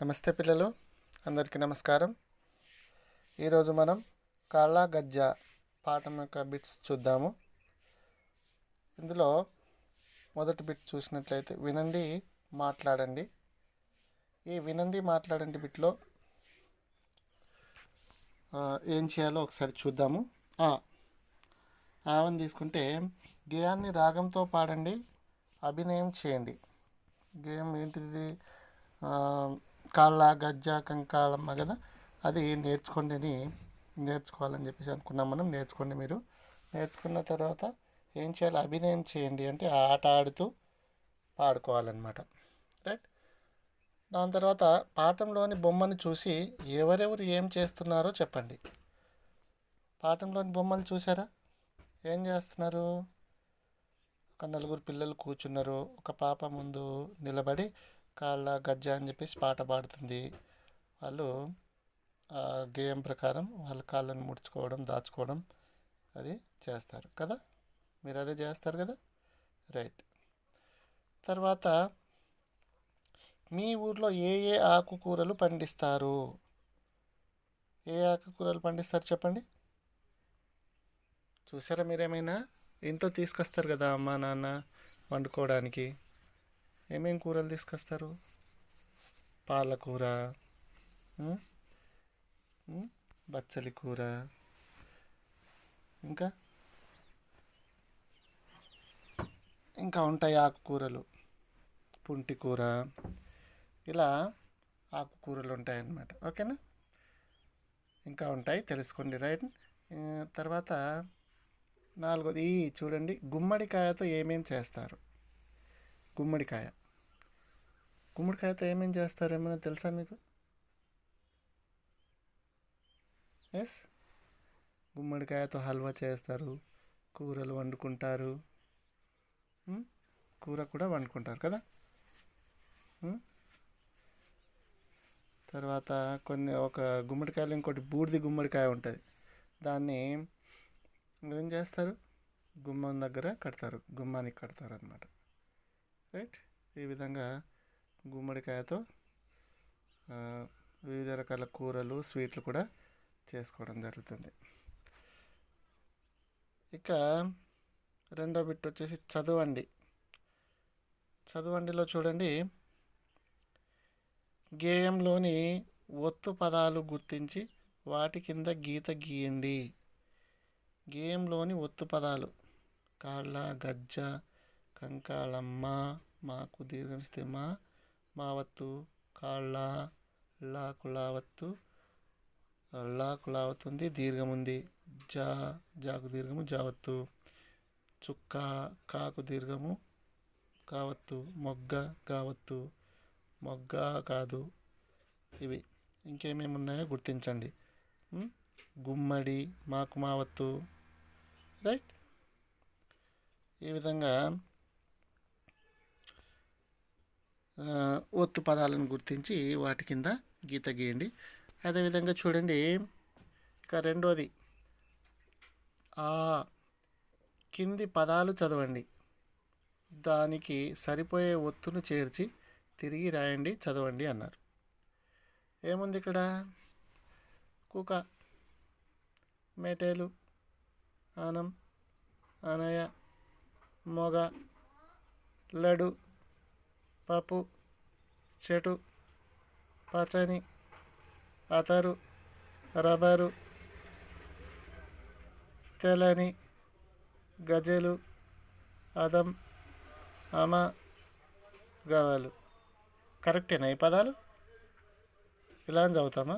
నమస్తే పిల్లలు, అందరికీ నమస్కారం. ఈరోజు మనం కాళ్ళ గజ్జ పాఠం యొక్క బిట్స్ చూద్దాము. ఇందులో మొదటి బిట్ చూసినట్లయితే వినండి, మాట్లాడండి. ఈ వినండి, మాట్లాడండి బిట్లో ఏం చేయాలో ఒకసారి చూద్దాము. ఆవని తీసుకుంటే గేయాన్ని రాగంతో పాడండి, అభినయం చేయండి. గేయం ఏంటిది? కాళ్ళ గజ్జ కంకాళమ్మ కదా, అది నేర్చుకోవాలని చెప్పేసి అనుకున్నాం మనం. నేర్చుకోండి. మీరు నేర్చుకున్న తర్వాత ఏం చేయాలి? అభినయం చేయండి, అంటే ఆట ఆడుతూ పాడుకోవాలన్నమాట. రైట్. దాని తర్వాత పాఠంలోని బొమ్మను చూసి ఎవరెవరు ఏం చేస్తున్నారో చెప్పండి. పాఠంలోని బొమ్మలు చూసారా? ఏం చేస్తున్నారు? ఒక నలుగురు పిల్లలు కూర్చున్నారు. ఒక పాప ముందు నిలబడి కాళ్ళ గజ్జ అని చెప్పేసి పాట పాడుతుంది. వాళ్ళు గేయం ప్రకారం వాళ్ళ కాళ్ళను ముడుచుకోవడం, దాచుకోవడం అది చేస్తారు కదా. మీరు అదే చేస్తారు కదా. రైట్. తర్వాత మీ ఊర్లో ఏ ఏ ఆకుకూరలు పండిస్తారు? ఏ ఆకుకూరలు పండిస్తారు చెప్పండి. చూసారా? మీరేమైనా ఇంట్లో తీసుకొస్తారు కదా, అమ్మ నాన్న వండుకోవడానికి. ఏమేమి కూరలు తీసుకొస్తారు? పాలకూర, బచ్చలి కూర, ఇంకా ఇంకా ఉంటాయి ఆకుకూరలు. పుంటి కూర, ఇలా ఆకుకూరలు ఉంటాయన్నమాట. ఓకేనా? ఇంకా ఉంటాయి, తెలుసుకోండి. రైట్. తర్వాత నాలుగోది చూడండి, గుమ్మడికాయతో ఏమేమి చేస్తారు? గుమ్మడికాయతో ఏమేమి చేస్తారు? ఏమైనా తెలుసా మీకు? ఎస్, గుమ్మడికాయతో హల్వా చేస్తారు, కూరలు వండుకుంటారు, కూర కూడా వండుకుంటారు కదా. తర్వాత ఒక గుమ్మడికాయలు, ఇంకోటి బూడిది గుమ్మడికాయ ఉంటుంది. దాన్ని ఏం చేస్తారు? గుమ్మానికి కడతారు అన్నమాట. రైట్. ఈ విధంగా గుమ్మడికాయతో వివిధ రకాల కూరలు, స్వీట్లు కూడా చేసుకోవడం జరుగుతుంది. ఇక రెండో బిట్ వచ్చేసి చదవండిలో చూడండి, గేయంలోని ఒత్తు పదాలు గుర్తించి వాటి కింద గీత గీయండి. గేయంలోని ఒత్తు పదాలు: కాళ్ళ గజ్జ, కంకాళమ్మ, మాకు దీర్ఘమిస్తే మావత్తు, కాళ్ళ లాకులావత్తు, లాకులావతుంది, దీర్ఘం ఉంది. జాకు దీర్ఘము జావత్తు, చుక్క కాకు దీర్ఘము కావత్తు, మొగ్గ కావత్తు, మొగ్గ కాదు. ఇవి ఇంకేమేమి ఉన్నాయో గుర్తించండి. గుమ్మడి, మాకు మావత్తు. రైట్. ఈ విధంగా ఒత్తు పదాలను గుర్తించి వాటి కింద గీత గీయండి. అదేవిధంగా చూడండి, ఇక రెండోది, కింది పదాలు చదవండి, దానికి సరిపోయే ఒత్తును చేర్చి తిరిగి రాయండి, చదవండి అన్నారు. ఏముంది ఇక్కడ? కుక, మెటేలు, ఆనం, అనయ, మొగ, లడు, పప్పు, చెటు, పచని, అతరు, రబ్బరు, తెలని, గజలు, అదం, అమ, గవలు. కరెక్టేనా ఈ పదాలు? ఇలా అని చదువుతామా?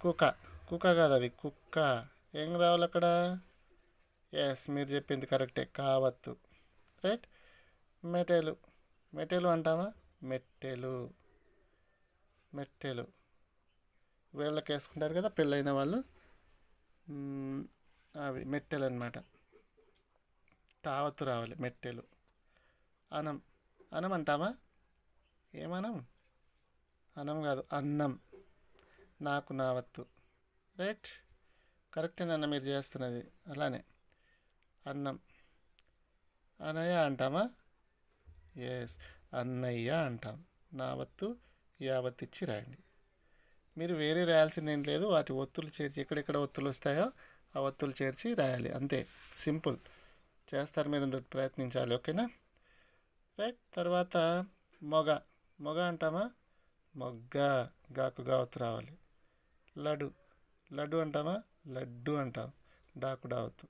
కుక్క కాదు, అది కుక్క. ఏం రావాలి అక్కడ? ఎస్, మీరు చెప్పింది కరెక్టే, కావత్తు. రైట్. మెటేలు అంటామా? మెట్టెలు వేళ్ళకి వేసుకుంటారు కదా పెళ్ళైన వాళ్ళు, అవి మెట్టెలు అన్నమాట. తావత్తు రావాలి, మెట్టెలు. అనం అంటామా? ఏమనం? అనం కాదు, అన్నం. నాకు నావత్తు. రైట్. కరెక్టేనన్న మీరు చేస్తున్నది. అలానే అన్నం. అనయ్య అంటామా? ఎస్, అన్నయ్య అంటాం. నావత్తు యావత్ ఇచ్చి రాయండి. మీరు వేరే రాయాల్సింది ఏం లేదు. వాటి ఒత్తులు చేర్చి ఎక్కడెక్కడ ఒత్తులు వస్తాయో ఆ ఒత్తులు చేర్చి రాయాలి, అంతే. సింపుల్. చేస్తారు, మీరు అందుకు ప్రయత్నించాలి. ఓకేనా? రైట్. తర్వాత మొగ. మొగ అంటామా? మొగ్గ. గాకు గావత్తు రావాలి. లడ్డు. లడ్డు అంటామా? లడ్డు అంటాం. డాకు డావత్తు.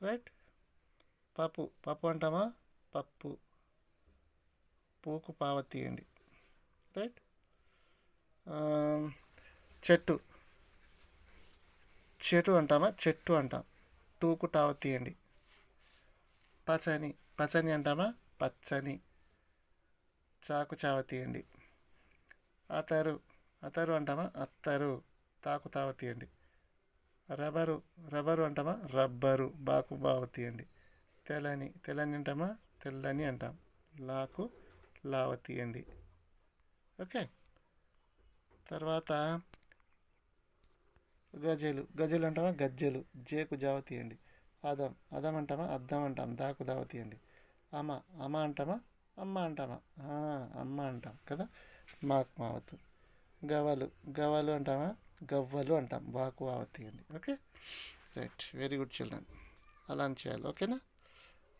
రైట్. పప్పు. పప్పు అంటామా? పప్పు. పూకు పావ తీయండి. రైట్. చెట్టు. చెట్టు అంటామా? చెట్టు అంటాం. టూకు టావ తీయండి. పచ్చని. పచ్చని అంటామా? పచ్చని. చాకు చావ తీయండి. అతరు. అతరు అంటామా? అత్తరు. తాకు తావ తీయండి. రబ్బరు. రబ్బరు అంటామా? రబ్బరు. బాకు బావ తీయండి. తెల్లని. తెల్లని అంటామా? తెల్లని అంటాం. లాకు లావ తీయండి. ఓకే. తర్వాత గజలు. గజలు అంటామా? గజ్జలు. జేకు జావ తీయండి. అదం. అదం అంటామా? అద్దం అంటాం. దాకు దావ తీయండి. అమ్మ. అమ్మ అంటామా? అమ్మ అంటామా? అమ్మ అంటాం కదా. మాకు మావతు. గవలు. గవలు అంటామా? గవ్వలు అంటాం. బాకు వావ తీయండి. Okay. Right. Very good children. అలా చేయాలి. ఓకేనా?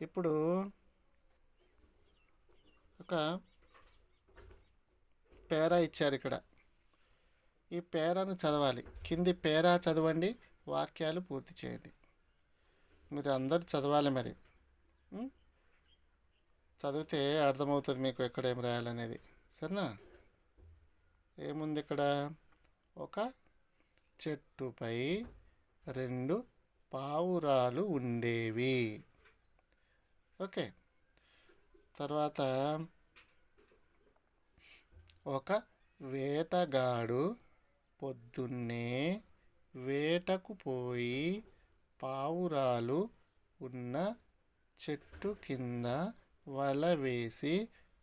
ఇప్పుడు ఒక పేరా ఇచ్చారు ఇక్కడ. ఈ పేరాను చదవాలి. కింది పేరా చదవండి, వాక్యాలు పూర్తి చేయండి. మీరు అందరూ చదవాలి మరి. చదివితే అర్థమవుతుంది మీకు ఎక్కడ ఏం రాయాలనేది. సరేనా? ఏముంది ఇక్కడ? ఒక చెట్టుపై 2 పావురాలు ఉండేవి. ఓకే. తర్వాత ఒక వేటగాడు పొద్దున్నే వేటకు పోయి పావురాలు ఉన్న చెట్టు కింద వల వేసి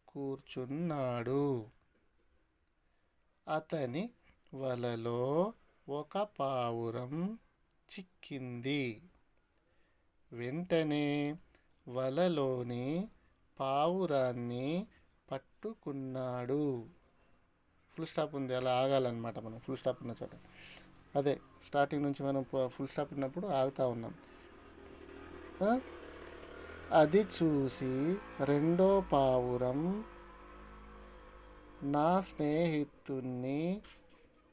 కూర్చున్నాడు. అతని వలలో ఒక పావురం చిక్కింది. వెంటనే వలలోని పావురాన్ని పట్టుకున్నాడు. ఫుల్ స్టాప్ ఉంది, అలా ఆగాలన్నమాట మనం. ఫుల్ స్టాప్ ఉన్న చోట అదే స్టార్టింగ్ నుంచి మనం ఫుల్ స్టాప్ ఉన్నప్పుడు ఆగుతూ ఉన్నాం. అది చూసి రెండో పావురం, నా స్నేహితుణ్ణి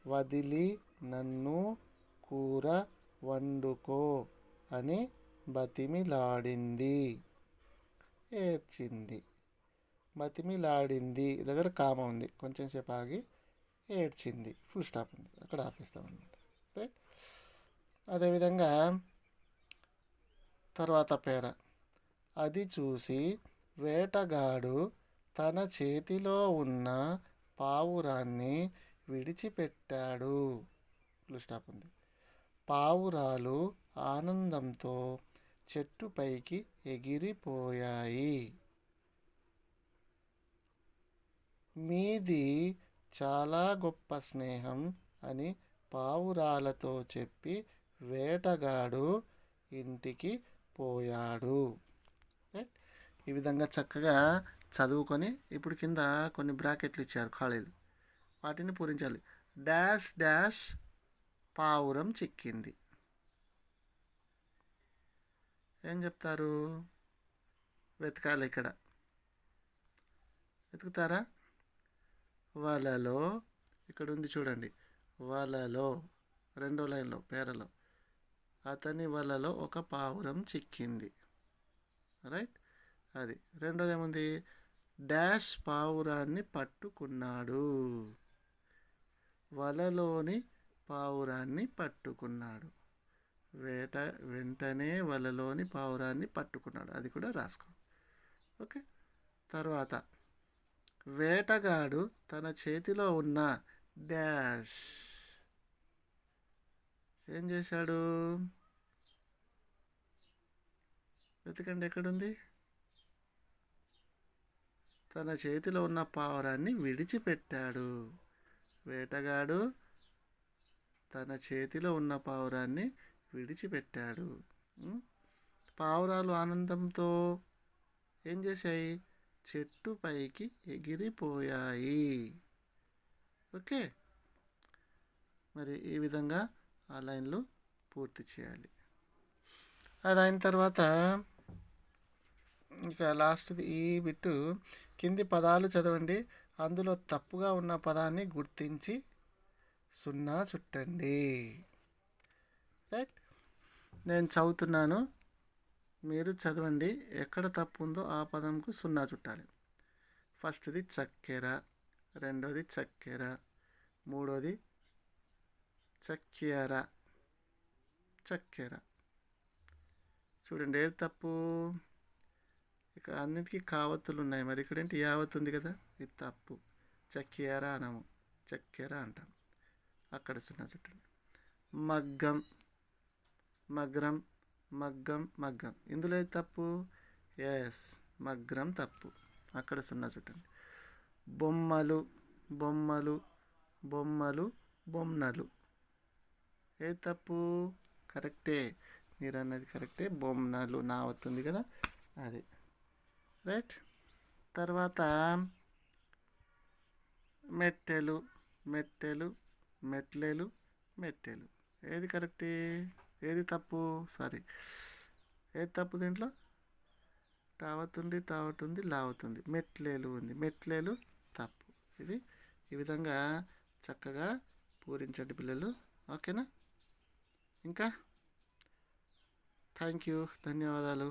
వదిలి నన్ను కూర వండుకో అని బతిమిలాడింది. ఏడ్చింది. బతిమిలాడింది దగ్గర కామ ఉంది, కొంచెం సేపు ఆగి ఏడ్చింది. ఫుల్ స్టాప్ ఉంది, అక్కడ ఆపేస్తాం అన్నమాట. రైట్. అదేవిధంగా తర్వాత పేర. అది చూసి వేటగాడు తన చేతిలో ఉన్న పావురాన్ని విడిచిపెట్టాడు. ఫుల్ స్టాప్ ఉంది. పావురాలు ఆనందంతో చెట్టుపైకి ఎగిరిపోయాయి. మీది చాలా గొప్ప స్నేహం అని పావురాలతో చెప్పి వేటగాడు ఇంటికి పోయాడు. ఈ విధంగా చక్కగా చదువుకొని ఇప్పుడు కింద కొన్ని బ్రాకెట్లు ఇచ్చారు, ఖాళీలు. వాటిని పూరించాలి. డాష్ డాష్ పావురం చిక్కింది. ఏం చెప్తారు? వెతకాలి. ఇక్కడ వెతుకుతారా? వలలో, ఇక్కడ ఉంది చూడండి, వలలో రెండో లైన్లో పేరలో అతని వలలో ఒక పావురం చిక్కింది. రైట్. అది రెండోది ఏముంది? డాష్ పావురాన్ని పట్టుకున్నాడు. వలలోని పావురాన్ని పట్టుకున్నాడు. వెంటనే వలలోని పావురాన్ని పట్టుకున్నాడు. అది కూడా రాసుకో. ఓకే. తర్వాత వేటగాడు తన చేతిలో ఉన్న డాష్ ఏం చేశాడు? వెతకండి, ఎక్కడుంది? తన చేతిలో ఉన్న పావురాన్ని విడిచిపెట్టాడు. వేటగాడు తన చేతిలో ఉన్న పావురాన్ని విడిచిపెట్టాడు. పావురాలు ఆనందంతో ఏం చేశాయి? చెట్టు పైకి ఎగిరిపోయాయి. ఓకే, మరి ఈ విధంగా ఆ లైన్లు పూర్తి చేయాలి. అది అయిన తర్వాత ఇంకా లాస్ట్ది ఈ బిట్టు, కింది పదాలు చదవండి, అందులో తప్పుగా ఉన్న పదాన్ని గుర్తించి 0 చుట్టండి. రైట్, నేను చదువుతున్నాను, మీరు చదవండి. ఎక్కడ తప్పు ఉందో ఆ పదంకు 0 చుట్టాలి. ఫస్ట్ది చక్కెర, రెండోది చక్కెర, మూడోది చక్కెర. చక్కెర చూడండి, ఏది తప్పు? ఇక్కడ అన్నిటికీ కావత్తులు ఉన్నాయి, మరి ఇక్కడ ఏంటి యావత్తు ఉంది కదా, ఇది తప్పు. చక్కెర అనము, చక్కెర అంటాం. అక్కడ 0 చుట్టండి. మగ్గం, మగ్రం, మగ్గం, మగ్గం, ఇందులో ఏది తప్పు? ఎస్, మగ్రం తప్పు. అక్కడ 0 చుట్టండి. బొమ్మలు, బొమ్మలు, బొమ్మలు, బొమ్మలు, ఏది తప్పు? కరెక్టే, మీరు అన్నది కరెక్టే, బొమ్మలు నా అవుతుంది కదా, అది రైట్. తర్వాత మెట్టెలు, మెట్టెలు, మెట్లెలు, మెట్టెలు, ఏది కరెక్టే? ఏది తప్పు? సారీ, ఏది తప్పు దీంట్లో? టావతుంది, తావతుంది, లావుతుంది, మెట్లేలు ఉంది, మెట్లేలు తప్పు. ఇది ఈ విధంగా చక్కగా పూరించండి పిల్లలు. ఓకేనా? ఇంకా థ్యాంక్ యూ, ధన్యవాదాలు.